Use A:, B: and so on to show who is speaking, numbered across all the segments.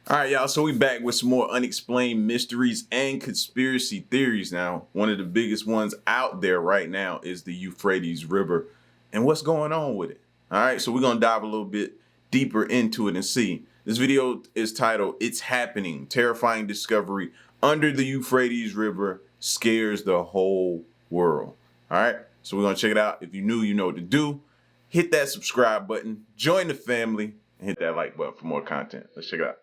A: All right, y'all. So we back with some more unexplained mysteries and conspiracy theories. Now, one of the biggest ones out there right now is the Euphrates River and what's going on with it. All right, so we're gonna dive a little bit deeper into it and see. This video is titled "It's Happening: Terrifying Discovery Under the Euphrates River Scares the Whole World." All right, so we're gonna check it out. If you're new, you know what to do. Hit that subscribe button, join the family, and hit that like button for more content. Let's check it out.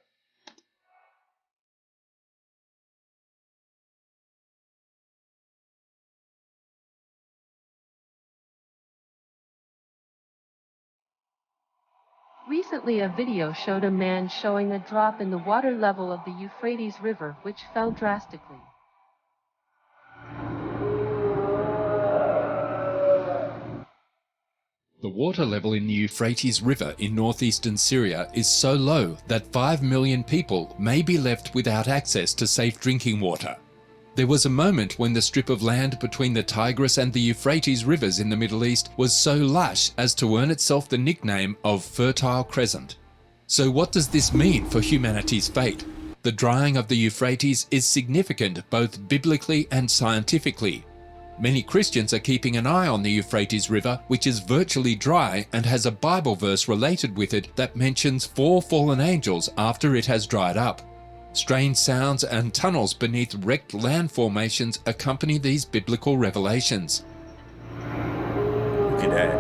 B: Recently, a video showed a man showing a drop in the water level of the Euphrates River, which fell drastically.
C: The water level in the Euphrates River in northeastern Syria is so low that 5 million people may be left without access to safe drinking water. There was a moment when the strip of land between the Tigris and the Euphrates rivers in the Middle East was so lush as to earn itself the nickname of Fertile Crescent. So what does this mean for humanity's fate? The drying of the Euphrates is significant both biblically and scientifically. Many Christians are keeping an eye on the Euphrates River, which is virtually dry and has a Bible verse related with it that mentions 4 fallen angels after it has dried up. Strange sounds and tunnels beneath wrecked land formations accompany these biblical revelations.
A: Look at that.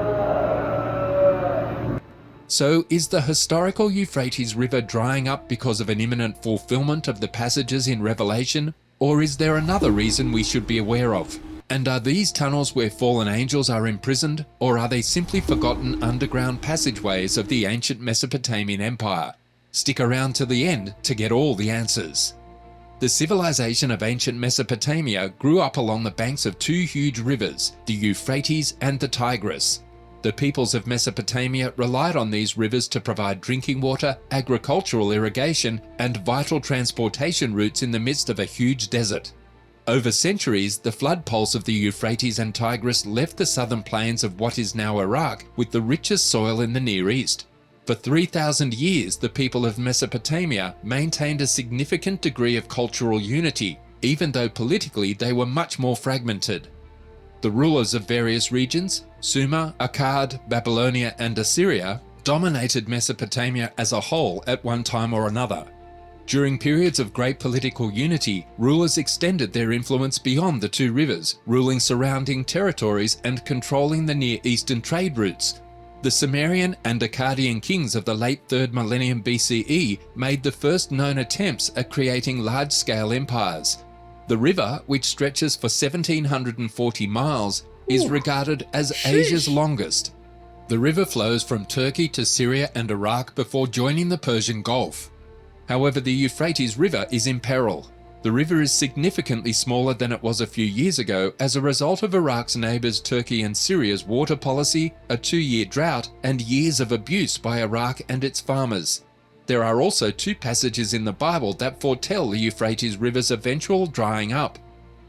C: So, is the historical Euphrates River drying up because of an imminent fulfillment of the passages in Revelation, or is there another reason we should be aware of? And are these tunnels where fallen angels are imprisoned, or are they simply forgotten underground passageways of the ancient Mesopotamian Empire? Stick around to the end to get all the answers. The civilization of ancient Mesopotamia grew up along the banks of 2 huge rivers, the Euphrates and the Tigris. The peoples of Mesopotamia relied on these rivers to provide drinking water, agricultural irrigation, and vital transportation routes in the midst of a huge desert. Over centuries, the flood pulse of the Euphrates and Tigris left the southern plains of what is now Iraq with the richest soil in the Near East. For 3,000 years, the people of Mesopotamia maintained a significant degree of cultural unity, even though politically they were much more fragmented. The rulers of various regions, Sumer, Akkad, Babylonia, and Assyria, dominated Mesopotamia as a whole at one time or another. During periods of great political unity, rulers extended their influence beyond the 2 rivers, ruling surrounding territories and controlling the Near Eastern trade routes. The Sumerian and Akkadian kings of the late 3rd millennium BCE made the first known attempts at creating large-scale empires. The river, which stretches for 1,740 miles, is regarded as Asia's longest. The river flows from Turkey to Syria and Iraq before joining the Persian Gulf. However, the Euphrates River is in peril. The river is significantly smaller than it was a few years ago as a result of Iraq's neighbours Turkey and Syria's water policy, a 2-year drought, and years of abuse by Iraq and its farmers. There are also 2 passages in the Bible that foretell the Euphrates River's eventual drying up.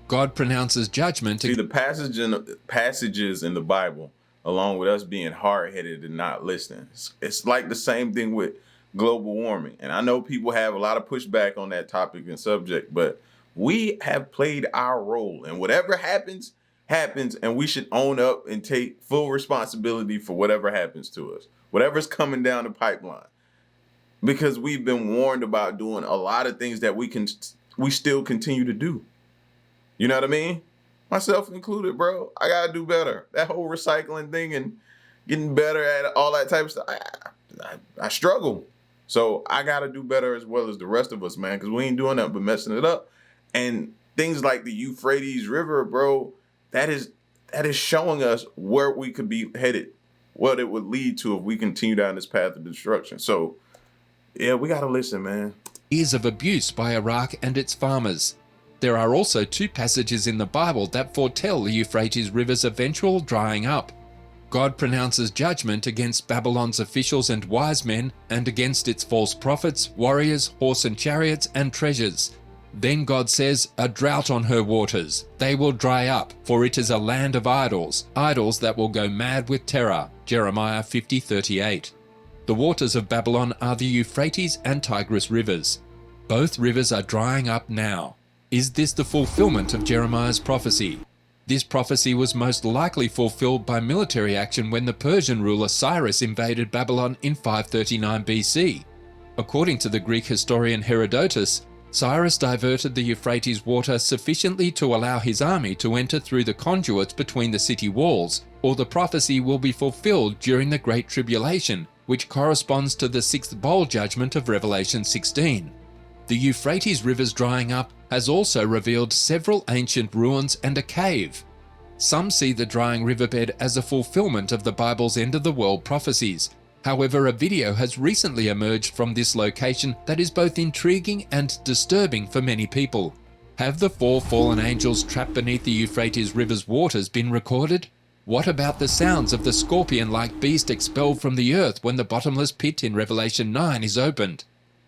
C: God pronounces judgment.
A: See, the passages in the Bible, along with us being hard-headed and not listening, it's like the same thing with global warming. And I know people have a lot of pushback on that topic and subject, but we have played our role, and whatever happens, happens, and we should own up and take full responsibility for whatever happens to us, whatever's coming down the pipeline, because we've been warned about doing a lot of things that we still continue to do. You know what I mean? Myself included, bro. I gotta do better. That whole recycling thing and getting better at all that type of stuff, I struggle. So I got to do better as well as the rest of us, man, because we ain't doing nothing but messing it up. And things like the Euphrates River, bro, that is showing us where we could be headed, what it would lead to if we continue down this path of destruction. So, yeah, we got to listen, man.
C: Years of abuse by Iraq and its farmers. There are also 2 passages in the Bible that foretell the Euphrates River's eventual drying up. God pronounces judgment against Babylon's officials and wise men, and against its false prophets, warriors, horse and chariots, and treasures. Then God says, "A drought on her waters. They will dry up, for it is a land of idols, idols that will go mad with terror." Jeremiah 50:38. The waters of Babylon are the Euphrates and Tigris rivers. Both rivers are drying up now. Is this the fulfillment of Jeremiah's prophecy? This prophecy was most likely fulfilled by military action when the Persian ruler Cyrus invaded Babylon in 539 BC. According to the Greek historian Herodotus, Cyrus diverted the Euphrates water sufficiently to allow his army to enter through the conduits between the city walls, or the prophecy will be fulfilled during the Great Tribulation, which corresponds to the sixth bowl judgment of Revelation 16. The Euphrates rivers drying up has also revealed several ancient ruins and a cave. Some see the drying riverbed as a fulfillment of the Bible's end-of-the-world prophecies. However, a video has recently emerged from this location that is both intriguing and disturbing for many people. Have the 4 fallen angels trapped beneath the Euphrates River's waters been recorded? What about the sounds of the scorpion-like beast expelled from the earth when the bottomless pit in Revelation 9 is opened?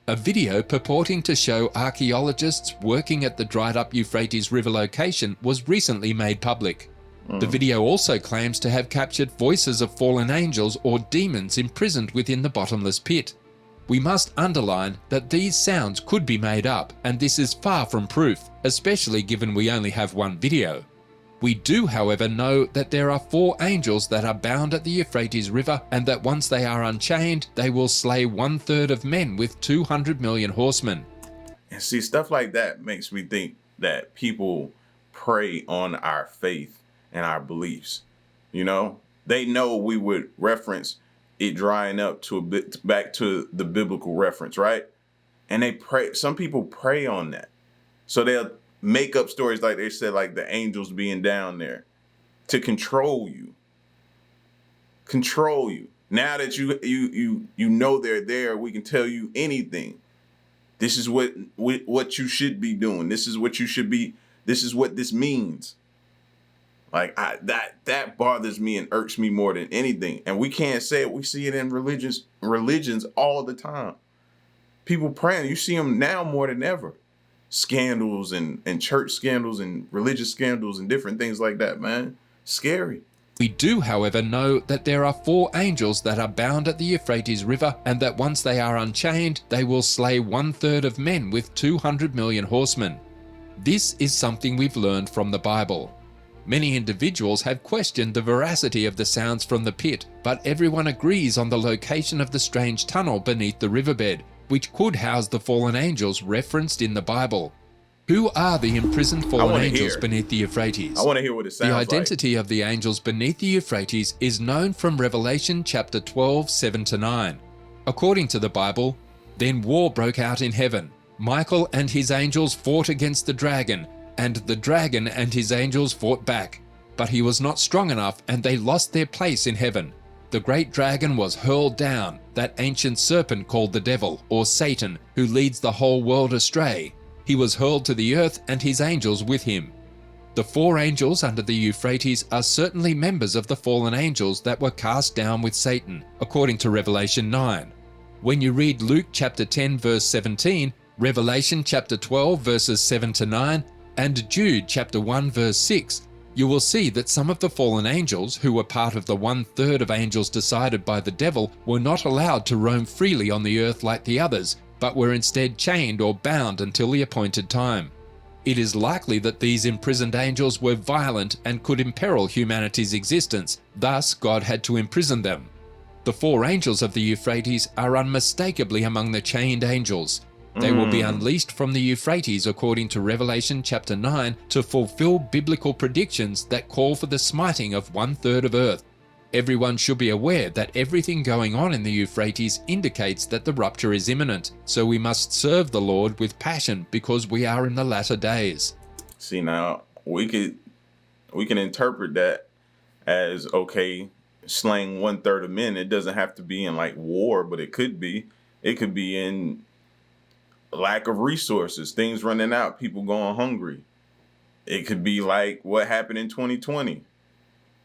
C: A video purporting to show archaeologists working at the dried-up Euphrates River location was recently made public. The video also claims to have captured voices of fallen angels or demons imprisoned within the bottomless pit. We must underline that these sounds could be made up, and this is far from proof, especially given we only have one video. We do, however, know that there are 4 angels that are bound at the Euphrates River, and that once they are unchained, they will slay 1/3 of men with 200 million horsemen.
A: And see, stuff like that makes me think that people prey on our faith and our beliefs. You know, they know we would reference it drying up to a bit back to the biblical reference, right? And they pray. Some people prey on that, so they'll make up stories like they said, like the angels being down there to control you. Control you. Now that you know they're there, we can tell you anything. This is what you should be doing. This is what you should be. This is what this means. Like that bothers me and irks me more than anything. And we can't say it. We see it in religions all the time. People praying. You see them now more than ever. Scandals and church scandals and religious scandals and different things like that, man. Scary.
C: We do, however, know that there are 4 angels that are bound at the Euphrates River, and that once they are unchained, they will slay 1/3 of men with 200 million horsemen. This is something we've learned from the Bible. Many individuals have questioned the veracity of the sounds from the pit, but everyone agrees on the location of the strange tunnel beneath the riverbed, which could house the fallen angels referenced in the Bible. Who are the imprisoned fallen angels beneath the Euphrates?
A: I want to hear what it sounds like.
C: The identity of the angels beneath the Euphrates is known from Revelation chapter 12, 7-9. According to the Bible, then war broke out in heaven. Michael and his angels fought against the dragon, and the dragon and his angels fought back. But he was not strong enough, and they lost their place in heaven. The great dragon was hurled down, that ancient serpent called the devil, or Satan, who leads the whole world astray. He was hurled to the earth and his angels with him. The 4 angels under the Euphrates are certainly members of the fallen angels that were cast down with Satan, according to Revelation 9. When you read Luke chapter 10 verse 17, Revelation chapter 12 verses 7-9, and Jude chapter 1 verse 6, you will see that some of the fallen angels, who were part of the 1/3 of angels decided by the devil, were not allowed to roam freely on the earth like the others, but were instead chained or bound until the appointed time. It is likely that these imprisoned angels were violent and could imperil humanity's existence, thus God had to imprison them. The 4 angels of the Euphrates are unmistakably among the chained angels. They will be unleashed from the Euphrates according to Revelation chapter 9 to fulfill biblical predictions that call for the smiting of 1/3 of earth. Everyone should be aware that everything going on in the Euphrates indicates that the rupture is imminent, so we must serve the Lord with passion because we are in the latter days.
A: See, now we can interpret that as, okay, slaying 1/3 of men. It doesn't have to be in like war, but it could be. It could be in lack of resources, things running out, people going hungry. It could be like what happened in 2020.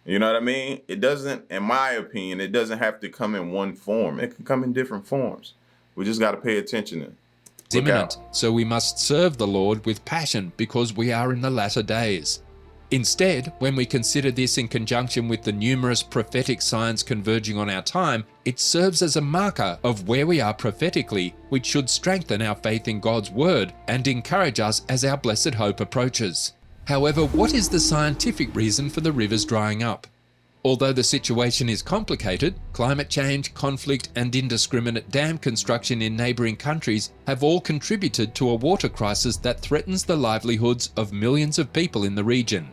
A: You know what I mean? It doesn't, in my opinion, it doesn't have to come in one form. It can come in different forms. We just got to pay attention and
C: imminent, so we must serve the Lord with passion because we are in the latter days. Instead, when we consider this in conjunction with the numerous prophetic signs converging on our time, it serves as a marker of where we are prophetically, which should strengthen our faith in God's word and encourage us as our blessed hope approaches. However, what is the scientific reason for the rivers drying up? Although the situation is complicated, climate change, conflict, and indiscriminate dam construction in neighbouring countries have all contributed to a water crisis that threatens the livelihoods of millions of people in the region.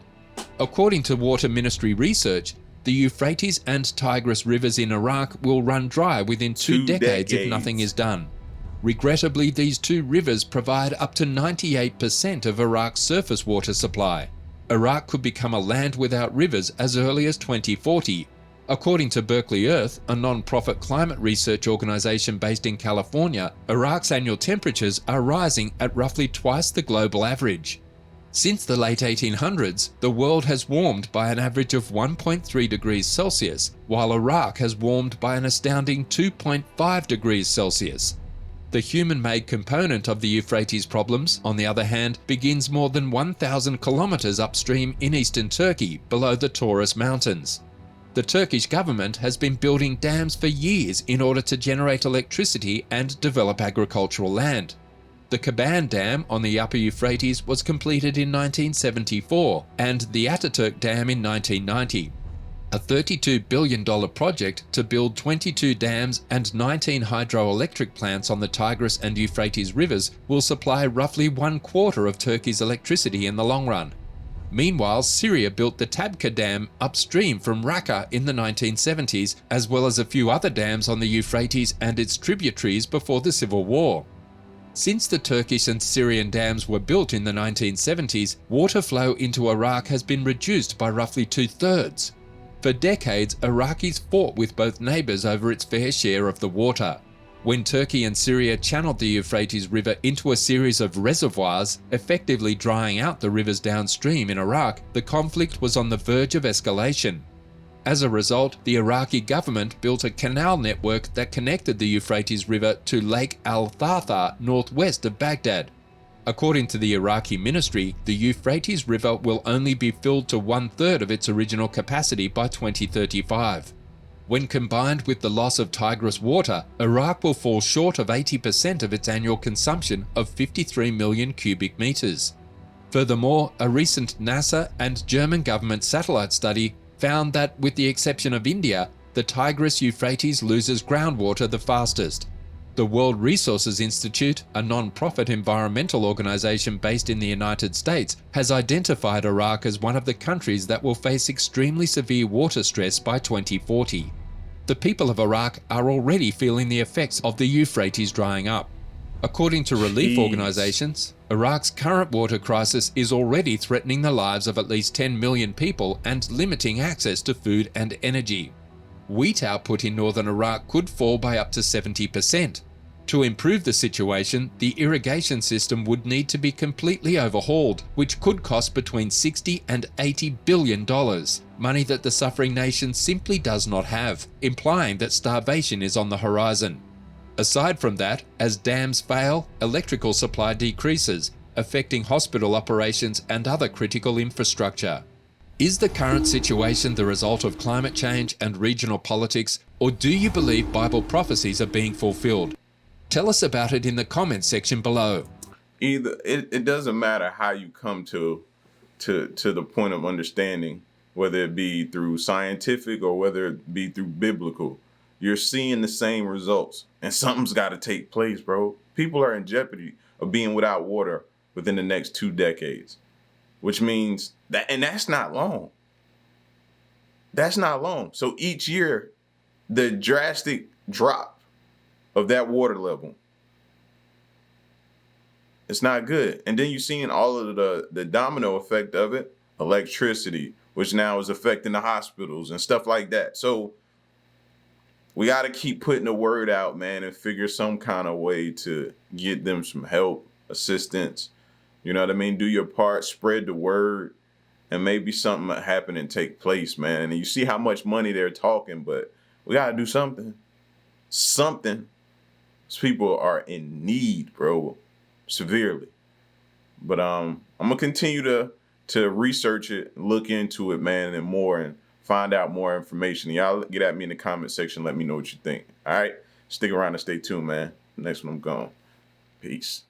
C: According to Water Ministry research, the Euphrates and Tigris rivers in Iraq will run dry within two decades if nothing is done. Regrettably, these two rivers provide up to 98% of Iraq's surface water supply. Iraq could become a land without rivers as early as 2040. According to Berkeley Earth, a non-profit climate research organization based in California, Iraq's annual temperatures are rising at roughly twice the global average. Since the late 1800s, the world has warmed by an average of 1.3 degrees Celsius, while Iraq has warmed by an astounding 2.5 degrees Celsius. The human-made component of the Euphrates problems, on the other hand, begins more than 1,000 kilometers upstream in eastern Turkey, below the Taurus Mountains. The Turkish government has been building dams for years in order to generate electricity and develop agricultural land. The Kaban Dam on the upper Euphrates was completed in 1974 and the Ataturk Dam in 1990. A $32 billion project to build 22 dams and 19 hydroelectric plants on the Tigris and Euphrates rivers will supply roughly 1/4 of Turkey's electricity in the long run. Meanwhile, Syria built the Tabqa Dam upstream from Raqqa in the 1970s, as well as a few other dams on the Euphrates and its tributaries before the civil war. Since the Turkish and Syrian dams were built in the 1970s, water flow into Iraq has been reduced by roughly 2/3. For decades, Iraqis fought with both neighbours over its fair share of the water. When Turkey and Syria channeled the Euphrates River into a series of reservoirs, effectively drying out the rivers downstream in Iraq, the conflict was on the verge of escalation. As a result, the Iraqi government built a canal network that connected the Euphrates River to Lake Al-Tharthar northwest of Baghdad. According to the Iraqi ministry, the Euphrates River will only be filled to 1/3 of its original capacity by 2035. When combined with the loss of Tigris water, Iraq will fall short of 80% of its annual consumption of 53 million cubic meters. Furthermore, a recent NASA and German government satellite study found that, with the exception of India, the Tigris-Euphrates loses groundwater the fastest. The World Resources Institute, a non-profit environmental organization based in the United States, has identified Iraq as one of the countries that will face extremely severe water stress by 2040. The people of Iraq are already feeling the effects of the Euphrates drying up. According to relief organizations, Iraq's current water crisis is already threatening the lives of at least 10 million people and limiting access to food and energy. Wheat output in northern Iraq could fall by up to 70%. To improve the situation, the irrigation system would need to be completely overhauled, which could cost between $60 and $80 billion, money that the suffering nation simply does not have, implying that starvation is on the horizon. Aside from that, as dams fail, electrical supply decreases, affecting hospital operations and other critical infrastructure. Is the current situation the result of climate change and regional politics, or do you believe Bible prophecies are being fulfilled? Tell us about it in the comments section below.
A: It doesn't matter how you come to the point of understanding, whether it be through scientific or whether it be through biblical. You're seeing the same results, and something's got to take place, bro. People are in jeopardy of being without water within the next 2 decades, which means that, and that's not long. That's not long. So each year, the drastic drop of that water level, it's not good. And then you're seeing all of the domino effect of it, electricity, which now is affecting the hospitals and stuff like that. So we got to keep putting the word out, man, and figure some kind of way to get them some help, assistance. You know what I mean? Do your part, spread the word, and maybe something will happen and take place, man. And you see how much money they're talking, but we got to do something. Something. These people are in need, bro, severely. But I'm going to continue to to research it, look into it, man, and more, and find out more information. Y'all get at me in the comment section. Let me know what you think. All right? Stick around and stay tuned, man. Next one I'm gone. Peace.